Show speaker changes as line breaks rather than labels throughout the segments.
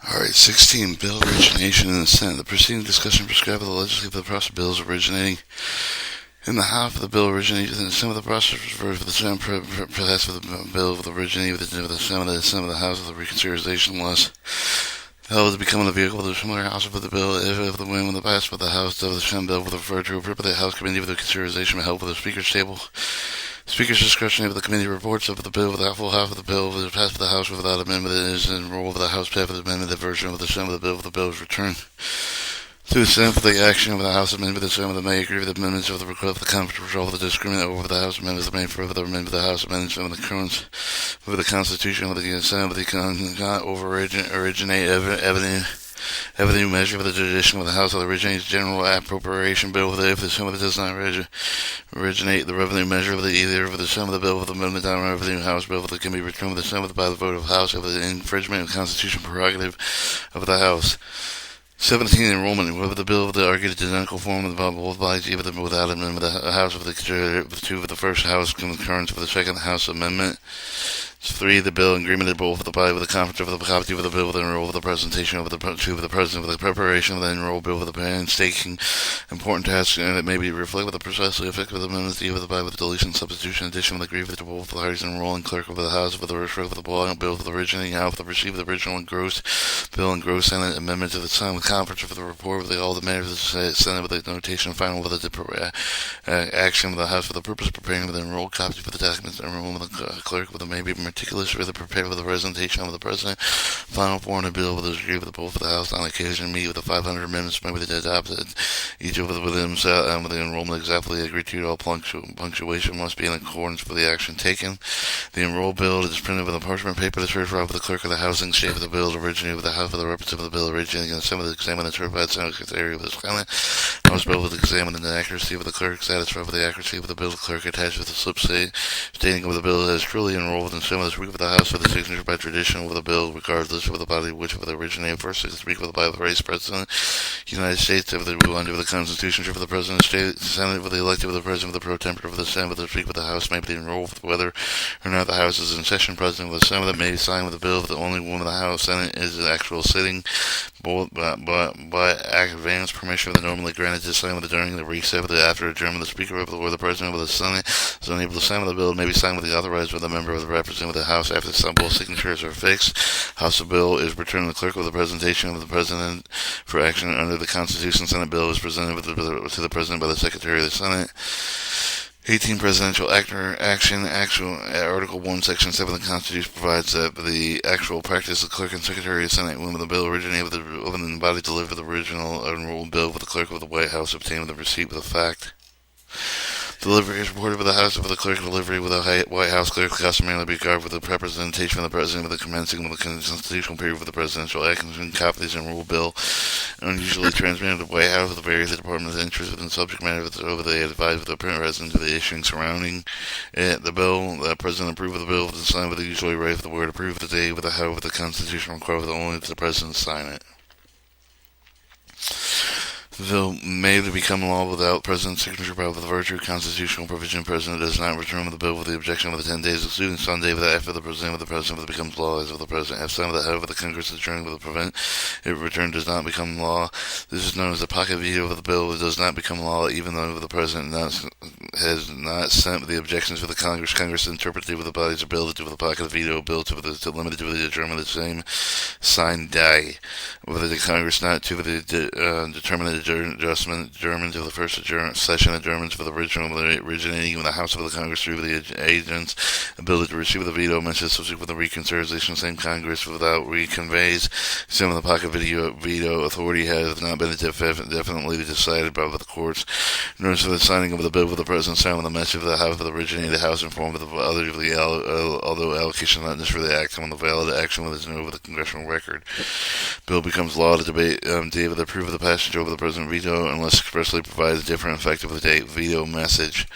Alright, 16. Bill origination in the Senate. The preceding discussion prescribed the legislative process of bills originating in the House. The bill originated in the Senate. The process for the Senate passed for the bill with originating with the Senate. The Senate of the House of the reconsideration laws. The bill was becoming a vehicle of the similar House of the bill if the win when the pass with the House of the Senate bill was referred to appropriate House committee with the consideration held with the Speaker's table. Speaker's discretion of the committee reports of the bill with the full half of the bill was passed by the House without amendment. It is in rule of the House passed with the amendment. The version of the Senate of the bill is returned to the Senate for the action of the House amendment. The Senate may agree with the amendments of the request of the conference to resolve the disagreement over the House amendments. The main further the amendment of the House amendments of the current with the Constitution of the Senate. The cannot originate Avenue measure for the tradition of the House of the originates general appropriation bill if the sum of it does not originate the revenue measure of the either of the sum of the bill of the amendment down revenue House bill that can be returned with the sum of by the vote of the House of the infringement of Constitution prerogative of the House. 17. Enrollment. Whether the bill of the argued identical form of both bodies, either without amendment, the House of the two of the first House concurrence of the second House amendment. 3. The bill agreement both of the body with the conference of the copy of the bill with the enroll of the presentation of the two of the president with the preparation of the enroll bill with the painstaking important tasks, and it may be reflected with the precisely effective of the amendments of the body with the deletion, substitution, addition of the grievance to both parties enrolling clerk of the House with the respect of the law bill with the originating House the receive the original and gross bill and gross Senate amendments of the time of conference of the report with all the matters of the Senate with the notation final with the action of the House for the purpose of preparing with the enrolled copies for the documents enrolled with the clerk with the maybe meticulous for the prepared with the presentation of the president final form of the bill with the agree with the both of the House on occasion meet with the 500 amendments may be adopted each of them within himself and with the enrollment exactly agreed to. All punctuation must be in accordance with the action taken. The enrolled bill is printed with a parchment paper to certify with the clerk of the housing shape of the bill originated with the House of the representative of the bill originating in the Senate examined and certified secretary of the Senate. House bill was examined and the accuracy of the clerk satisfied with the accuracy of the bill. The clerk attached with the slip stating of the bill as truly enrolled in Senate this week of the House for the signature by tradition of the bill, regardless of the body which of the originated first this week of the vice president, United States of the rule under the Constitution of the President, State Senate with the elected of the President of the pro temperature of the Senate with the speaker of the House may be enrolled whether or not the House is in session. President of the Senate that may sign with the bill if the only one of the House Senate is the actual sitting, by advance permission of the normally granted to sign with the during the recess of the after adjournment. The Speaker or the President of the Senate is unable to sign with the bill. It may be signed with the authorized with a member of the representative of the House after some both signatures are fixed. House of bill is returned to the clerk with the presentation of the President for action under the Constitution. Senate bill is presented to the President by the Secretary of the Senate. 18. Presidential action. Article 1, Section 7 of the Constitution provides that the actual practice of the clerk and secretary of the Senate, when the bill originated with the body delivered the original enrolled bill with the clerk of the White House obtained the receipt with the fact. Delivery is reported by the House of the clerk. Delivery with the White House clerk customarily be regarded with the representation of the President with the commencing of the constitutional period with the presidential action. Copies and rule bill unusually transmitted to the White House with the various departments interested in subject matter over the advised with the President of the issuing surrounding it. The bill, the President approved of the bill with the sign with the usually right for the word approved the day with the how with the Constitution required with only the President sign it. The bill may become law without President's signature, but with virtue of constitutional provision, the President does not return the bill with the objection of the 10 days excluding Sunday after the President becomes law as of the President. If signed with the head of the Congress adjourned with the prevent it return does not become law. This is known as the pocket veto of the bill. It does not become law even though the President has not sent the objections for the Congress. Congress interpreted with the body's ability with the pocket veto bill to limited to the adjournment of the same signed day. Whether the Congress not to determine adjustment adjournment of the first session adjournments for the originating in the House of the Congress through the agent's ability to receive the veto mentions subsequent the reconsideration of the same Congress without reconveys. Some of the pocket veto authority has not been definitely decided by the courts. Notice of the signing of the bill with the President signed with the message of the House of the originating House informed of the other of the although allocation not necessarily the action on the valid action with no over the congressional record. Bill becomes law to debate David approve of the passage over the President President veto unless expressly provides a different effective date veto message.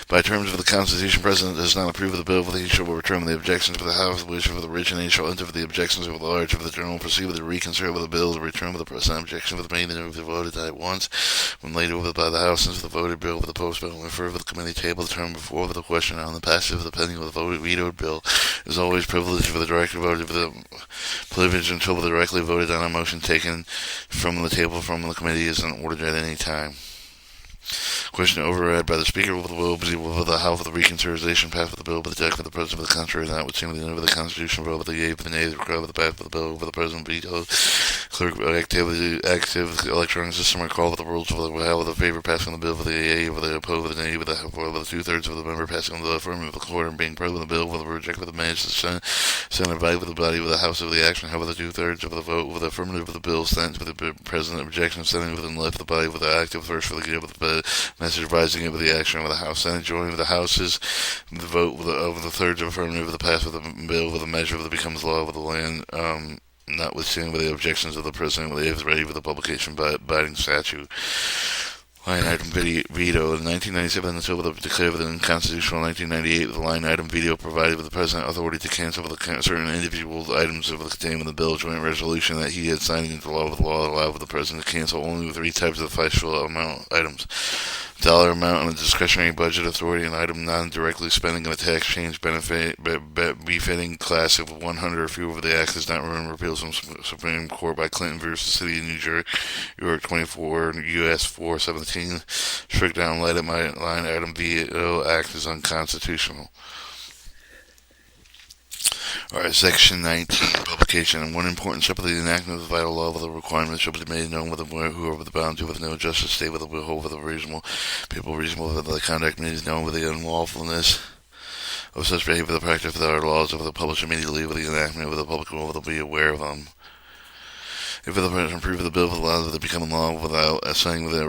By terms of the Constitution, President does not approve of the bill, but he shall return the objections of the House, which of the originator shall enter the objections of the large of the Journal, proceed with the reconsider of the bill, the return of the President objection of the main and the voted at once, when laid over by the House into the voted bill, with the post bill, and refer of the committee table, the term before the question on the passage of the pending of the voted vetoed bill is always privileged for the directly voted of the privilege until the directly voted on a motion taken from the table from the committee is ordered at any time. Question overread by the Speaker will the will be with the House of the reconsideration path of the bill, but the deck of the President of the country, that would seem to the end of the Constitution vote with the yea, but the nay, the require of the path of the bill over the President veto. Clerk active electronic system recall with the rules of the will with the favor passing the bill for the yea, with the opposed, with the nay, with the 2/3 of the member passing the affirmative of the court and being pro with the bill, with the reject with the managed the Senate invite with the body with the House of the action, however the 2/3 of the vote with the affirmative of the bill stands with the President objection sending with and left the body with the active first for the give with the message advising it with the action of the House. Senate joining with the Houses, the vote with of the thirds of affirmative of the pass of the bill with the measure of the becomes law with the land, notwithstanding with the objections of the President, with the is ready with the publication by binding statute. Line item veto. In 1997, until the declared with unconstitutional 1998, the line item veto provided with the President authority to cancel certain individual items of the contained in the bill joint resolution that he had signed into law with the law allowed the President to cancel only 3 types of fiscal amount items. Dollar amount on a discretionary budget authority, an item non-directly spending on a tax change benefit befitting class of 100 or fewer of the act is not repealed from Supreme Court by Clinton versus City of New York 24 U.S. 417. Strict down line item veto act is unconstitutional. Alright, Section 19, publication. And one important step of the enactment of the vital law of the requirements shall be made known with whoever the bound to with no justice state with the withhold with the reasonable that the conduct made known with the unlawfulness of such behavior, the practice of our laws of the published immediately with the enactment of the public will be aware of them. If the President approve of the bill, allows it to become law without assigning with the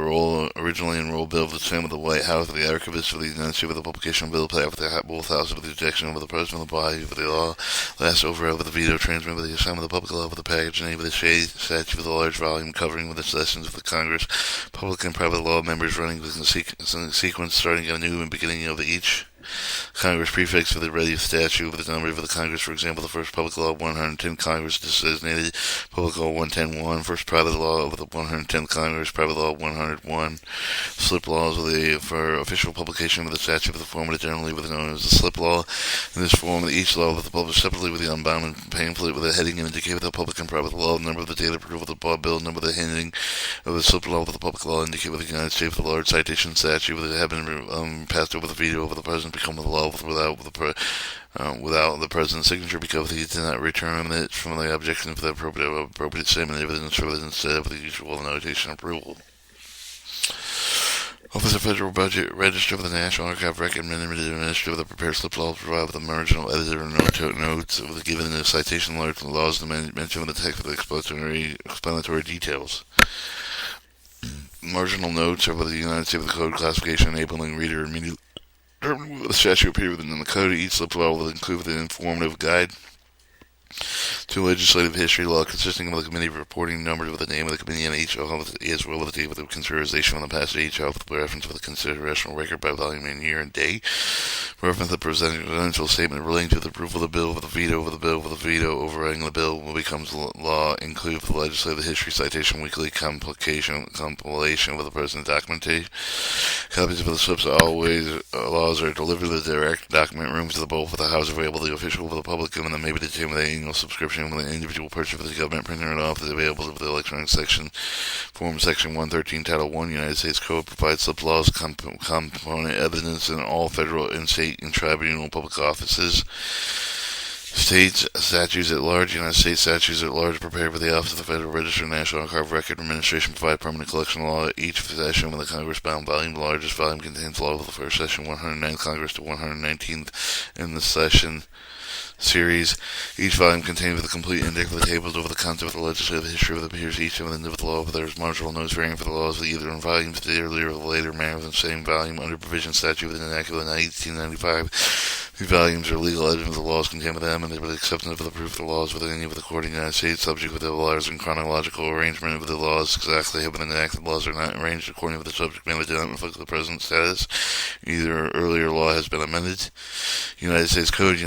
originally enrolled bill of the same with the White House, the archivist of the United States with the publication of bill play with the both houses with the objection of the President of the body with the law, last override with the veto, transmit with the assignment of the public law with the package, and with the shade statute with a large volume covering with the sessions of the Congress, public and private law members running with the sequence starting anew and beginning of each Congress prefix for the ready statute with the number of the Congress. For example, the first public law of 110 Congress designated public law 110-1, first private law of the 110th Congress, private law 101, slip laws for official publication of the statute of the form generally known as the slip law. In this form, each law was published separately with the unbound and pamphlet with a heading and indicate the public and private law, the number of the date of approval of the bill, number of the heading of the slip law with the public law indicate with the United States with the large citation statute with it have been passed over the veto over the President become the law without the President's signature because he did not return it from the objection for the appropriate statement of evidence rather than instead of the usual notation approval. Office of Federal Budget, Register of the National Archive Record, Minister of the prepared slip laws provide with the marginal editor notes with given the citation laws mention of the text with explanatory details. Marginal notes are with the United States with the code classification enabling reader immediately the statute appear within the code. Each slip law will include an informative guide to legislative history law consisting of the committee reporting numbers with the name of the committee and each office as well as the date with the consideration on the passage of each office with reference to the considerational record by volume and year and date. Reference to the presidential statement relating to the approval of the bill with the veto of the bill with the veto overriding the bill will becomes law include the legislative history citation weekly compilation with the president's documentation. Copies of the slips laws are delivered to the direct document rooms to the both of the House available to the official of the public and then may be detained with annual subscription with an individual purchase of the government printer and office available with the electronic section form section 113 title 1 United States Code provides slip laws component evidence in all federal and state and tribunal public offices. States statutes at large, United States statutes at large prepared for the Office of the Federal Register and National Archive Record Administration provide permanent collection law. Each session with a Congress-bound volume, the largest volume contains law of the first session 109th Congress to 119th in the session series. Each volume contains the complete index of the tables over the content of the legislative history of the peers, each of the law, but there is marginal notes varying for the laws either in volumes the earlier or the later manner within the same volume under provision statute within enacted in 1895. These volumes are legal evidence of the laws contained within them, and they were the acceptance of the proof of the laws within any of the court in the United States, subject with the laws in chronological arrangement of the laws exactly have been enacted. Laws are not arranged according to the subject matter do not reflect the present status. Either earlier law has been amended. United States Code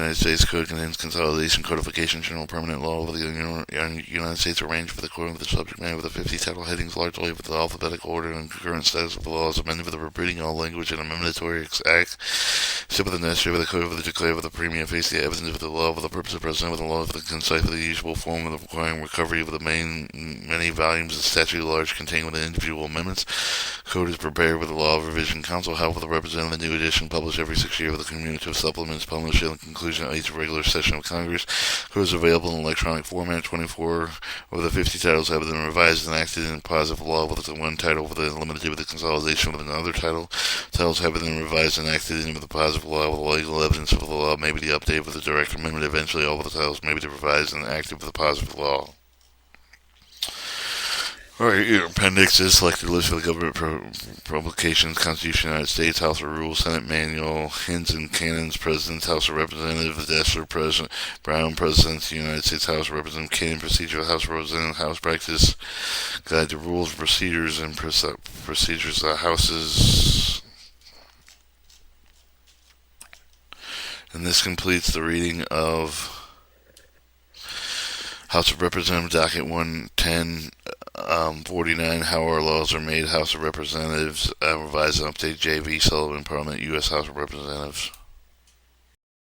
contains consolidation, codification, general permanent law of the United States arranged for the according to the subject matter with the 50 title headings largely with the alphabetical order and concurrent status of the laws amended with the repeating all language and amendatory act, except with the necessary with the code of the declare with the premium face the evidence of the law for the purpose of president with the law of the concise with the usual form of requiring recovery of the many volumes of statute large contained with the individual amendments. Code is prepared with the law of revision. Council help with the representative. The new edition published every 6 years with the cumulative supplements published at the conclusion of each regular session of Congress. Code is available in electronic format. 24 of the 50 titles have been revised and acted in positive law with the one title with the limited with the consolidation with another title. Titles have been revised and acted in with the positive law with the legal evidence of the law may be the update with the direct amendment. Eventually all of the titles may be revised and acted with the positive law. Alright, your appendix is selected list of the government publications, Constitution of the United States, House of Rules, Senate Manual, Hints and Canons, President's House of Representatives, Dessler, President Brown, President of the United States House of Representatives, Canon Procedure, House of Representatives, House Practice, Guide to Rules, Procedures, and Procedures of Houses. And this completes the reading of House of Representatives, Docket 110, 49, How Our Laws Are Made, House of Representatives, Revised and Updated, J.V. Sullivan, Parliament, U.S. House of Representatives.